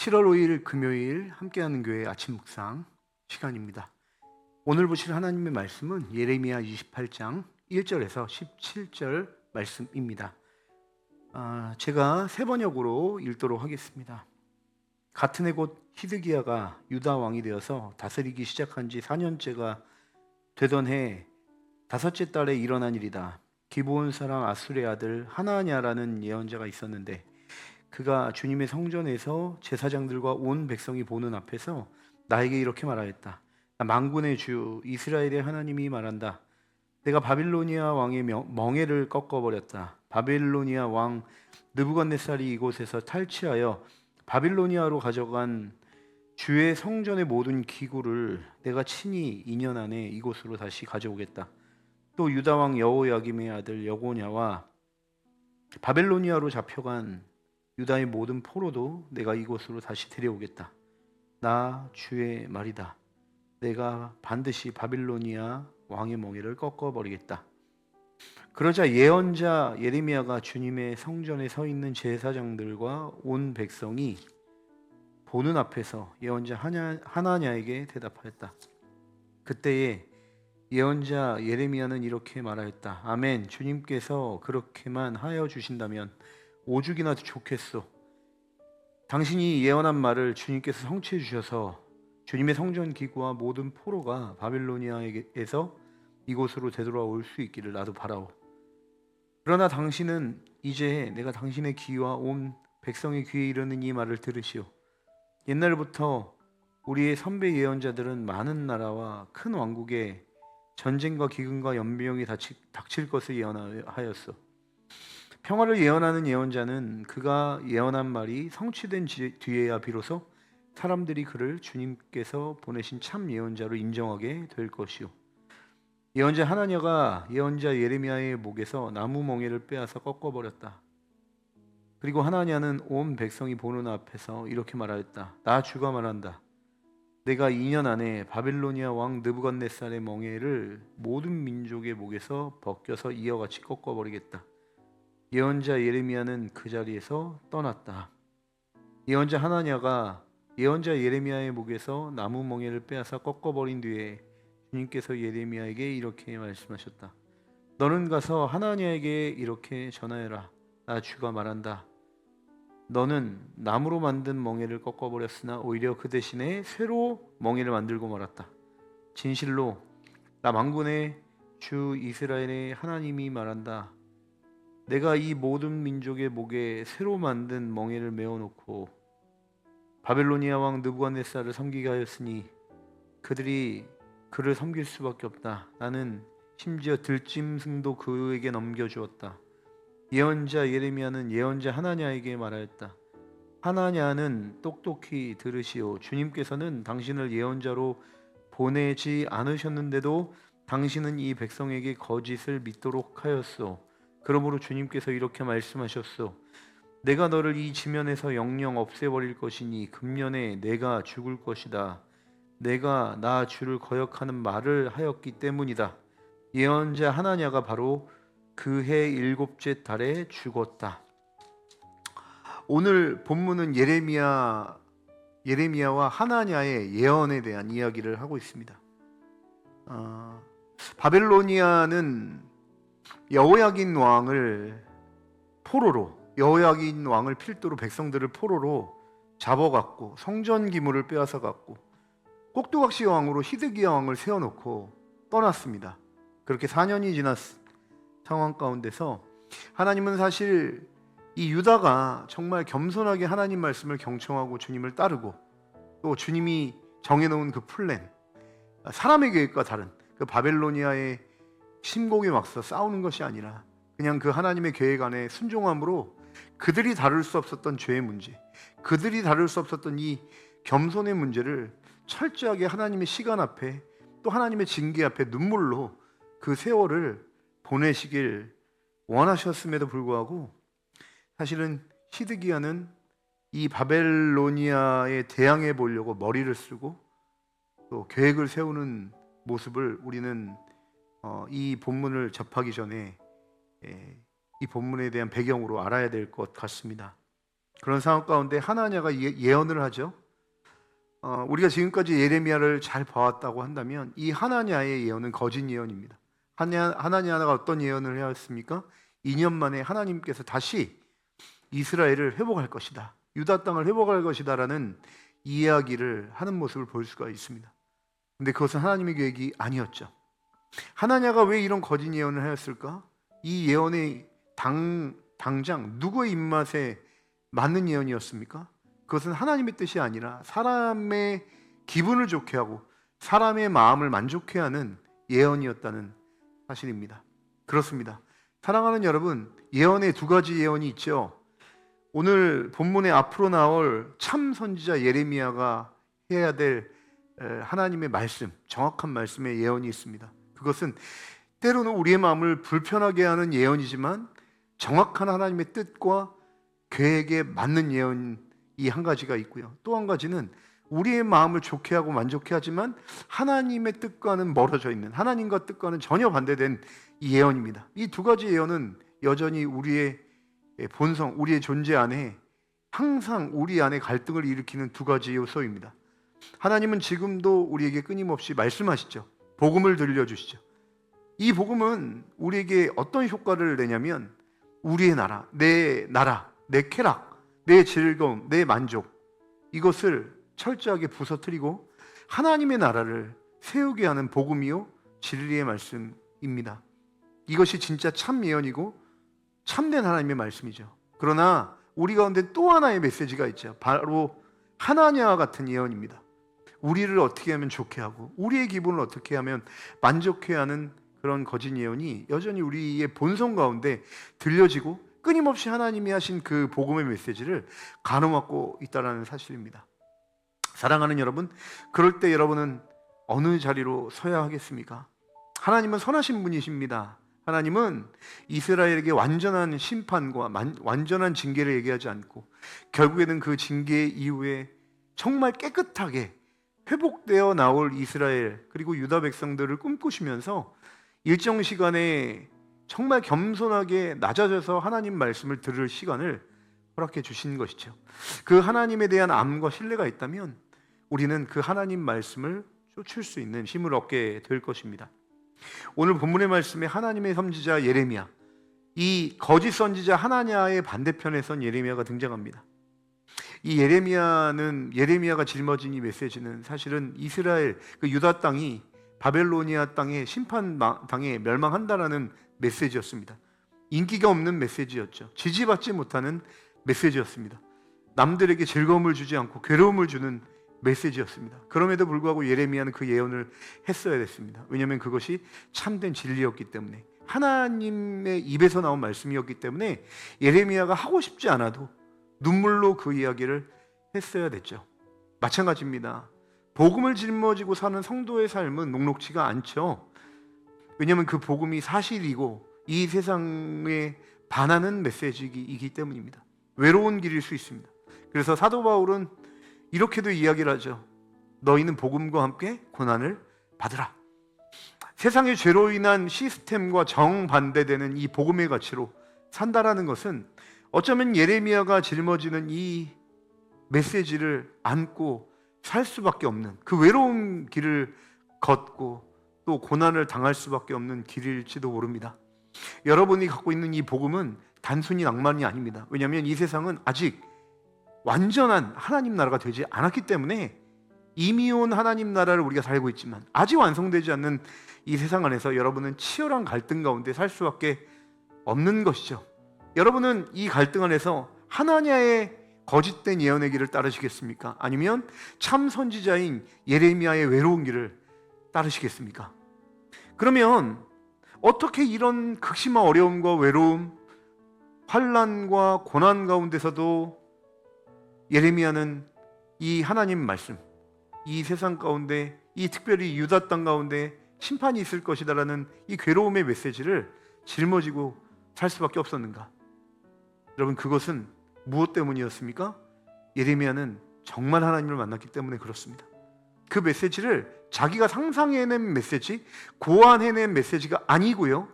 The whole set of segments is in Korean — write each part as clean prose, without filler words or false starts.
7월 5일 금요일 함께하는 교회 아침 묵상 시간입니다. 오늘 보실 하나님의 말씀은 예레미야 28장 1절에서 17절 말씀입니다. 제가 세 번역으로 읽도록 하겠습니다. 같은 해 곧 히드기야가 유다 왕이 되어서 다스리기 시작한 지 4년째가 되던 해 다섯째 달에 일어난 일이다. 기브온 사람 아술의 아들 하나냐라는 예언자가 있었는데 그가 주님의 성전에서 제사장들과 온 백성이 보는 앞에서 나에게 이렇게 말하였다. 만군의 주 이스라엘의 하나님이 말한다. 내가 바빌로니아 왕의 멍에를 꺾어버렸다. 바빌로니아 왕 느부갓네살이 이곳에서 탈취하여 바빌로니아로 가져간 주의 성전의 모든 기구를 내가 친히 2년 안에 이곳으로 다시 가져오겠다. 또 유다 왕 여호야김의 아들 여고냐와 바빌로니아로 잡혀간 유다의 모든 포로도 내가 이곳으로 다시 데려오겠다. 나 주의 말이다. 내가 반드시 바빌로니아 왕의 멍에를 꺾어버리겠다. 그러자 예언자 예레미야가 주님의 성전에 서 있는 제사장들과 온 백성이 보는 앞에서 예언자 하나냐에게 대답하였다. 그때에 예언자 예레미야는 이렇게 말하였다. 아멘. 주님께서 그렇게만 하여 주신다면 오죽이나 좋겠소. 당신이 예언한 말을 주님께서 성취해 주셔서 주님의 성전 기구와 모든 포로가 바빌로니아에서 이곳으로 되돌아올 수 있기를 나도 바라오. 그러나 당신은 이제 내가 당신의 귀와 온 백성의 귀에 이르는 이 말을 들으시오. 옛날부터 우리의 선배 예언자들은 많은 나라와 큰 왕국에 전쟁과 기근과 연병이 닥칠 것을 예언하였소. 평화를 예언하는 예언자는 그가 예언한 말이 성취된 뒤에야 비로소 사람들이 그를 주님께서 보내신 참 예언자로 인정하게 될 것이요. 예언자 하나냐가 예언자 예레미야의 목에서 나무 멍에를 빼앗아 꺾어버렸다. 그리고 하나냐는 온 백성이 보는 앞에서 이렇게 말하였다. 나 주가 말한다. 내가 2년 안에 바빌로니아 왕 느부갓네살의 멍에를 모든 민족의 목에서 벗겨서 이와 같이 꺾어버리겠다. 예언자 예레미야는 그 자리에서 떠났다. 예언자 하나냐가 예언자 예레미야의 목에서 나무 멍에를 빼앗아 꺾어버린 뒤에 주님께서 예레미야에게 이렇게 말씀하셨다. 너는 가서 하나냐에게 이렇게 전하여라. 나 주가 말한다. 너는 나무로 만든 멍에를 꺾어버렸으나 오히려 그 대신에 쇠로 멍에를 만들고 말았다. 진실로 나 만군의 주 이스라엘의 하나님이 말한다. 내가 이 모든 민족의 목에 새로 만든 멍에를 메어놓고 바벨로니아 왕 느부갓네살을 섬기게 하였으니 그들이 그를 섬길 수밖에 없다. 나는 심지어 들짐승도 그에게 넘겨주었다. 예언자 예레미야는 예언자 하나냐에게 말하였다. 하나냐는 똑똑히 들으시오. 주님께서는 당신을 예언자로 보내지 않으셨는데도 당신은 이 백성에게 거짓을 믿도록 하였소. 그러므로 주님께서 이렇게 말씀하셨소. 내가 너를 이 지면에서 영영 없애버릴 것이니 금년에 내가 죽을 것이다. 내가 나 주를 거역하는 말을 하였기 때문이다. 예언자 하나냐가 바로 그 해 7째 달에 죽었다. 오늘 본문은 예레미야와 하나냐의 예언에 대한 이야기를 하고 있습니다. 바벨로니아는 여호야긴 왕을 필두로 백성들을 포로로 잡아갔고 성전 기물을 빼앗아갔고 꼭두각시 왕으로 히드기야 왕을 세워놓고 떠났습니다. 그렇게 4년이 지난 상황 가운데서 하나님은 사실 이 유다가 정말 겸손하게 하나님 말씀을 경청하고 주님을 따르고 또 주님이 정해놓은 그 플랜, 사람의 계획과 다른 그 바벨로니아의 침공에 맞서 싸우는 것이 아니라 그냥 그 하나님의 계획 안에 순종함으로 그들이 다룰 수 없었던 죄의 문제, 그들이 다룰 수 없었던 이 겸손의 문제를 철저하게 하나님의 시간 앞에 또 하나님의 징계 앞에 눈물로 그 세월을 보내시길 원하셨음에도 불구하고 사실은 히드기야는 이 바벨로니아에 대항해 보려고 머리를 쓰고 또 계획을 세우는 모습을 우리는 이 본문을 접하기 전에 이 본문에 대한 배경으로 알아야 될 것 같습니다. 그런 상황 가운데 하나냐가 예언을 하죠. 우리가 지금까지 예레미야를 잘 봐왔다고 한다면 이 하나냐의 예언은 거짓 예언입니다. 하나냐가 어떤 예언을 하였습니까? 2년 만에 하나님께서 다시 이스라엘을 회복할 것이다, 유다 땅을 회복할 것이다 라는 이야기를 하는 모습을 볼 수가 있습니다. 근데 그것은 하나님의 계획이 아니었죠. 하나냐가 왜 이런 거짓 예언을 하였을까? 이 예언이 당장 누구의 입맛에 맞는 예언이었습니까? 그것은 하나님의 뜻이 아니라 사람의 기분을 좋게 하고 사람의 마음을 만족해 하는 예언이었다는 사실입니다. 그렇습니다. 사랑하는 여러분, 예언에 두 가지 예언이 있죠. 오늘 본문에 앞으로 나올 참 선지자 예레미야가 해야 될 하나님의 말씀, 정확한 말씀의 예언이 있습니다. 그것은 때로는 우리의 마음을 불편하게 하는 예언이지만 정확한 하나님의 뜻과 계획에 맞는 예언이 한 가지가 있고요. 또 한 가지는 우리의 마음을 좋게 하고 만족해 하지만 하나님의 뜻과는 멀어져 있는, 하나님과 뜻과는 전혀 반대된 이 예언입니다. 이 두 가지 예언은 여전히 우리의 본성, 우리의 존재 안에 항상 우리 안에 갈등을 일으키는 두 가지 요소입니다. 하나님은 지금도 우리에게 끊임없이 말씀하시죠. 복음을 들려주시죠. 이 복음은 우리에게 어떤 효과를 내냐면 우리의 나라, 내 쾌락, 내 즐거움, 내 만족, 이것을 철저하게 부서뜨리고 하나님의 나라를 세우게 하는 복음이요 진리의 말씀입니다. 이것이 진짜 참 예언이고 참된 하나님의 말씀이죠. 그러나 우리 가운데 또 하나의 메시지가 있죠. 바로 하나냐와 같은 예언입니다. 우리를 어떻게 하면 좋게 하고 우리의 기분을 어떻게 하면 만족해 하는 그런 거짓 예언이 여전히 우리의 본성 가운데 들려지고 끊임없이 하나님이 하신 그 복음의 메시지를 가로막고 있다는 사실입니다. 사랑하는 여러분, 그럴 때 여러분은 어느 자리로 서야 하겠습니까? 하나님은 선하신 분이십니다. 하나님은 이스라엘에게 완전한 심판과 완전한 징계를 얘기하지 않고 결국에는 그 징계 이후에 정말 깨끗하게 회복되어 나올 이스라엘 그리고 유다 백성들을 꿈꾸시면서 일정 시간에 정말 겸손하게 낮아져서 하나님 말씀을 들을 시간을 허락해 주신 것이죠. 그 하나님에 대한 암과 신뢰가 있다면 우리는 그 하나님 말씀을 쫓을 수 있는 힘을 얻게 될 것입니다. 오늘 본문의 말씀에 하나님의 선지자 예레미야, 이 거짓 선지자 하나냐의 반대편에 선 예레미야가 등장합니다. 이 예레미야가 짊어진 이 메시지는 사실은 이스라엘, 그 유다 땅이 바벨로니아 땅에 심판당해 멸망한다라는 메시지였습니다. 인기가 없는 메시지였죠. 지지받지 못하는 메시지였습니다. 남들에게 즐거움을 주지 않고 괴로움을 주는 메시지였습니다. 그럼에도 불구하고 예레미야는 그 예언을 했어야 됐습니다. 왜냐하면 그것이 참된 진리였기 때문에, 하나님의 입에서 나온 말씀이었기 때문에 예레미야가 하고 싶지 않아도 눈물로 그 이야기를 했어야 됐죠. 마찬가지입니다. 복음을 짊어지고 사는 성도의 삶은 녹록지가 않죠. 왜냐하면 그 복음이 사실이고 이 세상에 반하는 메시지이기 때문입니다. 외로운 길일 수 있습니다. 그래서 사도 바울은 이렇게도 이야기를 하죠. 너희는 복음과 함께 고난을 받으라. 세상의 죄로 인한 시스템과 정반대되는 이 복음의 가치로 산다라는 것은 어쩌면 예레미야가 짊어지는 이 메시지를 안고 살 수밖에 없는, 그 외로운 길을 걷고 또 고난을 당할 수밖에 없는 길일지도 모릅니다. 여러분이 갖고 있는 이 복음은 단순히 낭만이 아닙니다. 왜냐하면 이 세상은 아직 완전한 하나님 나라가 되지 않았기 때문에 이미 온 하나님 나라를 우리가 살고 있지만 아직 완성되지 않는 이 세상 안에서 여러분은 치열한 갈등 가운데 살 수밖에 없는 것이죠. 여러분은 이 갈등 안에서 하나냐의 거짓된 예언의 길을 따르시겠습니까? 아니면 참 선지자인 예레미야의 외로운 길을 따르시겠습니까? 그러면 어떻게 이런 극심한 어려움과 외로움, 환난과 고난 가운데서도 예레미야는 이 하나님 말씀, 이 세상 가운데, 이 특별히 유다 땅 가운데 심판이 있을 것이다라는 이 괴로움의 메시지를 짊어지고 살 수밖에 없었는가? 여러분, 그것은 무엇 때문이었습니까? 예레미야는 정말 하나님을 만났기 때문에 그렇습니다. 그 메시지를 자기가 상상해낸 메시지, 고안해낸 메시지가 아니고요,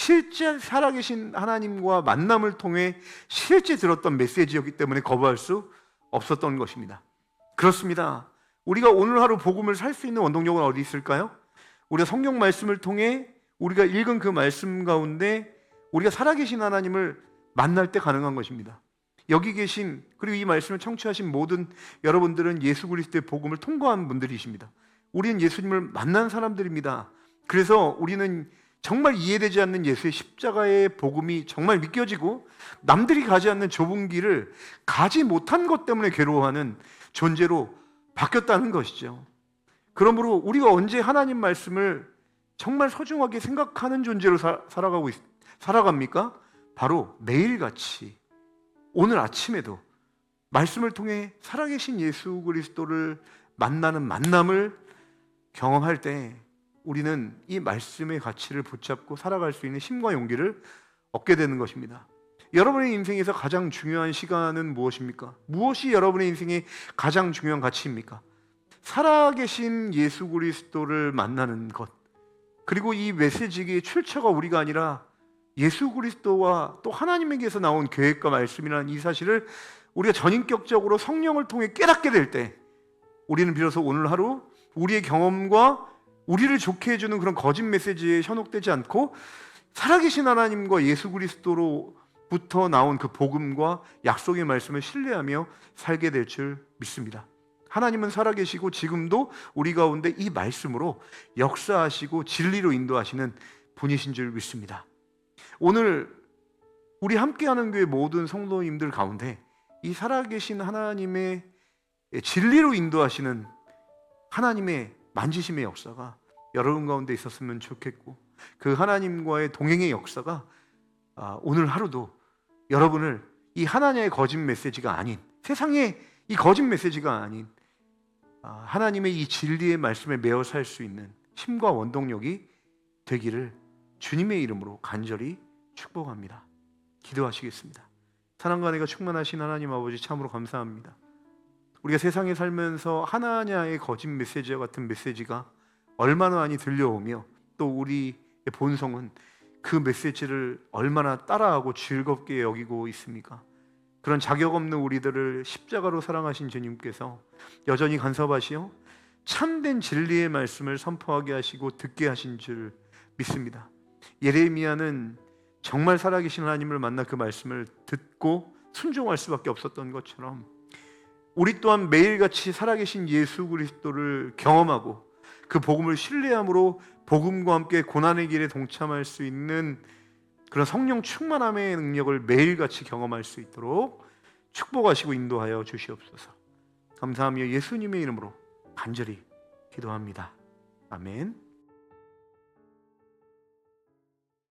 실제 살아계신 하나님과 만남을 통해 실제 들었던 메시지였기 때문에 거부할 수 없었던 것입니다. 그렇습니다. 우리가 오늘 하루 복음을 살 수 있는 원동력은 어디 있을까요? 우리가 성경 말씀을 통해 우리가 읽은 그 말씀 가운데 우리가 살아계신 하나님을 만날 때 가능한 것입니다. 여기 계신, 그리고 이 말씀을 청취하신 모든 여러분들은 예수 그리스도의 복음을 통과한 분들이십니다. 우리는 예수님을 만난 사람들입니다. 그래서 우리는 정말 이해되지 않는 예수의 십자가의 복음이 정말 믿겨지고 남들이 가지 않는 좁은 길을 가지 못한 것 때문에 괴로워하는 존재로 바뀌었다는 것이죠. 그러므로 우리가 언제 하나님 말씀을 정말 소중하게 생각하는 존재로 살아갑니까? 바로 매일같이 오늘 아침에도 말씀을 통해 살아계신 예수 그리스도를 만나는 만남을 경험할 때 우리는 이 말씀의 가치를 붙잡고 살아갈 수 있는 힘과 용기를 얻게 되는 것입니다. 여러분의 인생에서 가장 중요한 시간은 무엇입니까? 무엇이 여러분의 인생의 가장 중요한 가치입니까? 살아계신 예수 그리스도를 만나는 것, 그리고 이 메시지의 출처가 우리가 아니라 예수 그리스도와 또 하나님에게서 나온 계획과 말씀이라는 이 사실을 우리가 전인격적으로 성령을 통해 깨닫게 될 때 우리는 비로소 오늘 하루 우리의 경험과 우리를 좋게 해주는 그런 거짓 메시지에 현혹되지 않고 살아계신 하나님과 예수 그리스도로부터 나온 그 복음과 약속의 말씀을 신뢰하며 살게 될 줄 믿습니다. 하나님은 살아계시고 지금도 우리 가운데 이 말씀으로 역사하시고 진리로 인도하시는 분이신 줄 믿습니다. 오늘 우리 함께하는 교회 모든 성도님들 가운데 이 살아계신 하나님의 진리로 인도하시는 하나님의 만지심의 역사가 여러분 가운데 있었으면 좋겠고, 그 하나님과의 동행의 역사가 오늘 하루도 여러분을 이 하나님의 거짓 메시지가 아닌, 세상의 이 거짓 메시지가 아닌 하나님의 이 진리의 말씀에 매어 살 수 있는 힘과 원동력이 되기를 주님의 이름으로 간절히 축복합니다. 기도하시겠습니다. 사랑과 은혜가 충만하신 하나님 아버지, 참으로 감사합니다. 우리가 세상에 살면서 하나냐의 거짓 메시지와 같은 메시지가 얼마나 많이 들려오며 또 우리의 본성은 그 메시지를 얼마나 따라하고 즐겁게 여기고 있습니까? 그런 자격 없는 우리들을 십자가로 사랑하신 주님께서 여전히 간섭하시어 참된 진리의 말씀을 선포하게 하시고 듣게 하신 줄 믿습니다. 예레미야는 정말 살아계신 하나님을 만나 그 말씀을 듣고 순종할 수밖에 없었던 것처럼 우리 또한 매일같이 살아계신 예수 그리스도를 경험하고 그 복음을 신뢰함으로 복음과 함께 고난의 길에 동참할 수 있는 그런 성령 충만함의 능력을 매일같이 경험할 수 있도록 축복하시고 인도하여 주시옵소서. 감사하며 예수님의 이름으로 간절히 기도합니다. 아멘.